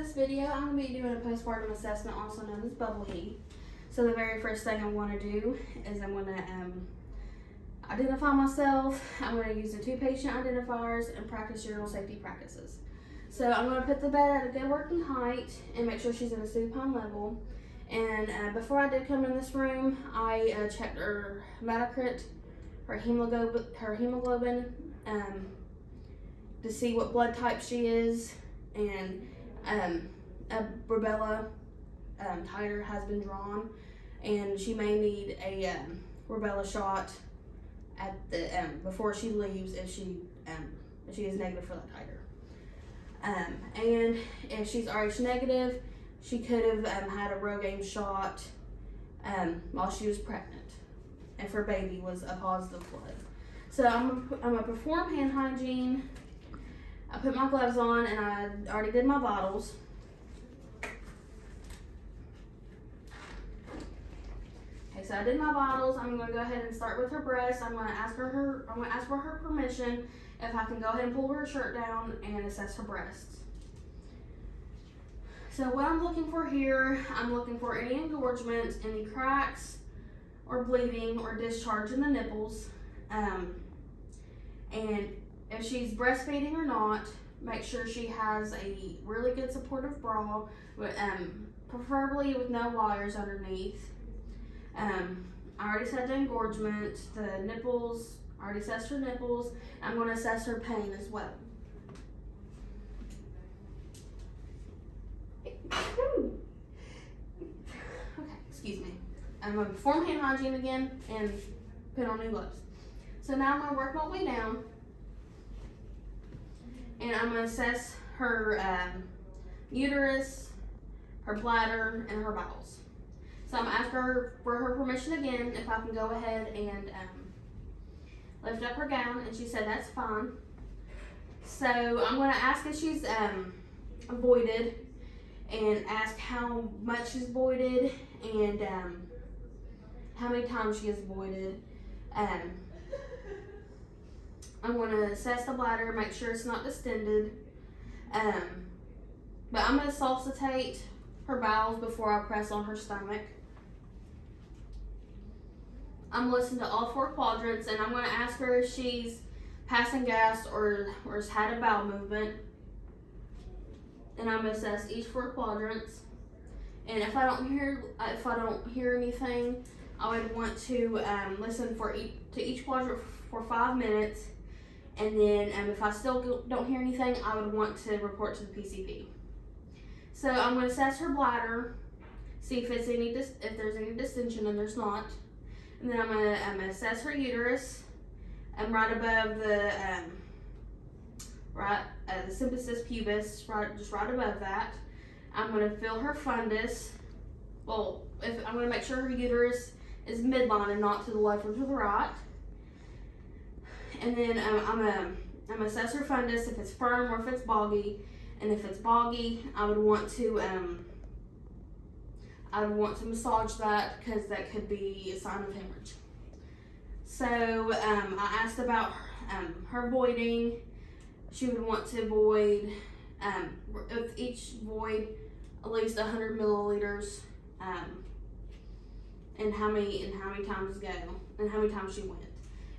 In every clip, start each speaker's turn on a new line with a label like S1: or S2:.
S1: this video, I'm going to be doing a postpartum assessment, also known as bubble heat. So the very first thing I want to do is I'm going to identify myself. I'm going to use the 2 patient identifiers and practice urinal safety practices. So I'm going to put the bed at a good working height and make sure she's in a supine level. And before I did come in this room, I checked her hematocrit, her hemoglobin, to see what blood type she is, and a rubella titer has been drawn, and she may need a rubella shot at the before she leaves if she is negative for that titer. And if she's Rh negative, she could have had a Rogaine shot while she was pregnant, if her baby was a positive blood. So I'm gonna perform hand hygiene. I put my gloves on and I already did my vitals. Okay, so I did my vitals. I'm gonna go ahead and start with her breast. I'm gonna ask for her permission if I can go ahead and pull her shirt down and assess her breasts. So what I'm looking for here, I'm looking for any engorgement, any cracks or bleeding or discharge in the nipples. And if she's breastfeeding or not, make sure she has a really good supportive bra, preferably with no wires underneath. I already said the engorgement, the nipples, I already assessed her nipples. I'm going to assess her pain as well. Okay, excuse me. I'm going to perform hand hygiene again and put on new gloves. So now I'm going to work my way down, and I'm going to assess her uterus, her bladder, and her bowels. So I'm going to ask her for her permission again if I can go ahead and lift up her gown, and she said that's fine. So I'm going to ask if she's voided, and ask how much she's voided and how many times she has voided. I'm going to assess the bladder, make sure it's not distended. But I'm going to solicitate her bowels before I press on her stomach. I'm listening to all 4 quadrants, and I'm going to ask her if she's passing gas or has had a bowel movement. And I'm going to assess each 4 quadrants. And if I don't hear anything, I would want to listen to each quadrant for 5 minutes. And then if I still don't hear anything, I would want to report to the PCP. So I'm going to assess her bladder, see if there's any distension, and there's not. And then I'm going to assess her uterus, right above the the symphysis pubis, just right above that. I'm going to feel her fundus. Well, I'm going to make sure her uterus is midline and not to the left or to the right. And then I'm gonna assess her fundus if it's firm or if it's boggy. And if it's boggy, I would want to massage that, because that could be a sign of hemorrhage. So I asked about her voiding. She would want to void with each void at least 100 milliliters, and how many times ago, and how many times she went.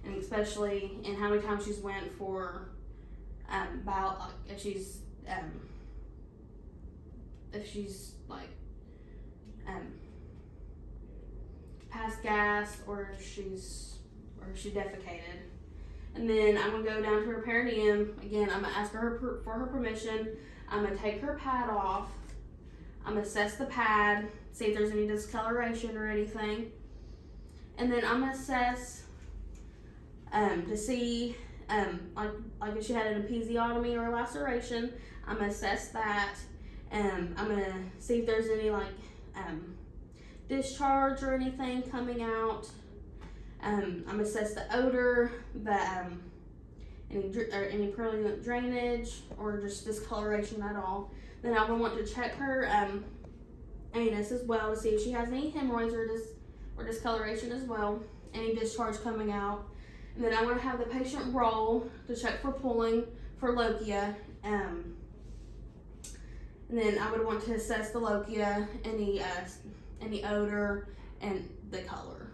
S1: And especially in how many times she's went for if she's passed gas, or if she defecated. And then I'm gonna go down to her perineum again. I'm gonna ask her for her permission. I'm gonna take her pad off. I'm gonna assess the pad, see if there's any discoloration or anything, and then I'm gonna assess to see like if she had an episiotomy or a laceration. I'm gonna assess that. I'm gonna see if there's any discharge or anything coming out. I'm gonna assess the odor, any purulent drainage or just discoloration at all. Then I would want to check her anus as well to see if she has any hemorrhoids or discoloration as well, any discharge coming out. And then I'm going to have the patient roll to check for pulling for lochia. And then I would want to assess the lochia, any odor, and the color.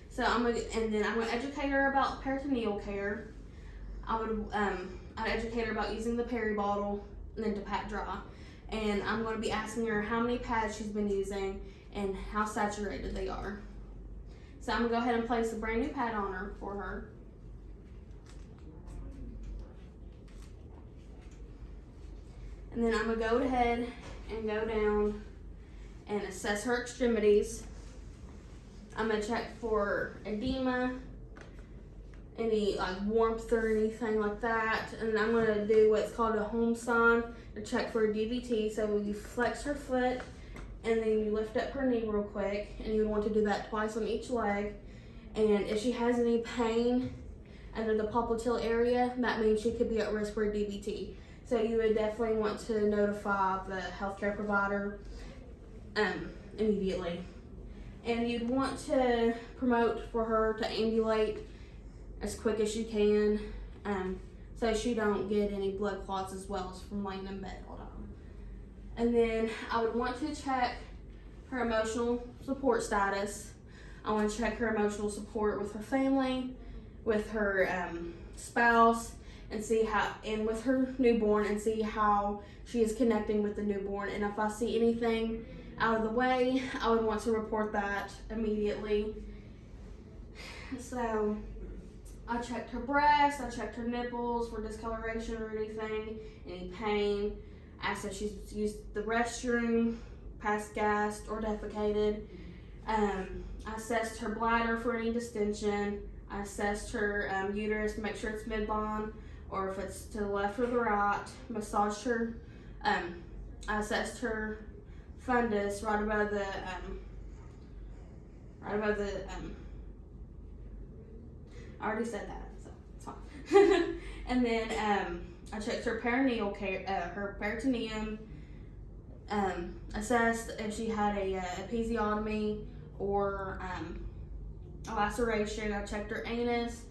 S1: So and then I'm gonna educate her about peritoneal care. I'd educate her about using the peri bottle and then to pat dry. And I'm going to be asking her how many pads she's been using and how saturated they are. So I'm going to go ahead and place a brand new pad on her for her. And then I'm going to go ahead and go down and assess her extremities. I'm going to check for edema, any like warmth or anything like that. And I'm going to do what's called a home sign to check for a DVT. So you flex her foot and then you lift up her knee real quick, and you want to do that twice on each leg. And if she has any pain under the popliteal area, that means she could be at risk for a DVT. So you would definitely want to notify the healthcare provider immediately. And you'd want to promote for her to ambulate as quick as you can, so she don't get any blood clots as well as from laying in bed all the time. And then I would want to check her emotional support status. I want to check her emotional support with her family, with her spouse, and see how, and with her newborn, and see how she is connecting with the newborn. And if I see anything out of the way, I would want to report that immediately. So I checked her breast, I checked her nipples for discoloration or anything, any pain. I asked if she's used the restroom, passed gas, or defecated. I assessed her bladder for any distension. I assessed her uterus to make sure it's midline, or if it's to the left or the right. Massaged her. I assessed her fundus right above the I already said that, so it's fine. And then I checked her perineal care, her peritoneum. Assessed if she had a episiotomy or a laceration. I checked her anus.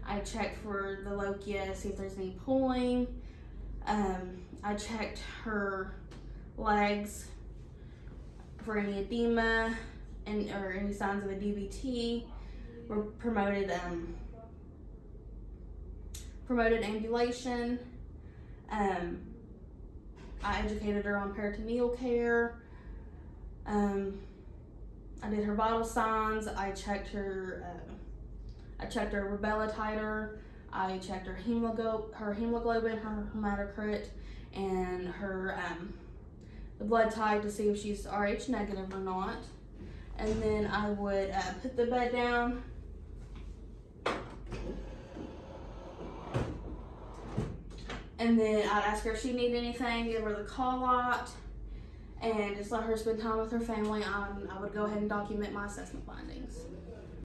S1: I checked for the lochia, see if there's any pulling. I checked her legs for any edema or any signs of a DVT. We promoted ambulation. I educated her on peritoneal care. I did her vital signs. I checked her rubella titer. I checked her hemoglobin, her hematocrit, and her the blood type to see if she's Rh negative or not. And then I would put the bed down. And then I'd ask her if she needed anything, give her the call out, and just let her spend time with her family. I would go ahead and document my assessment findings.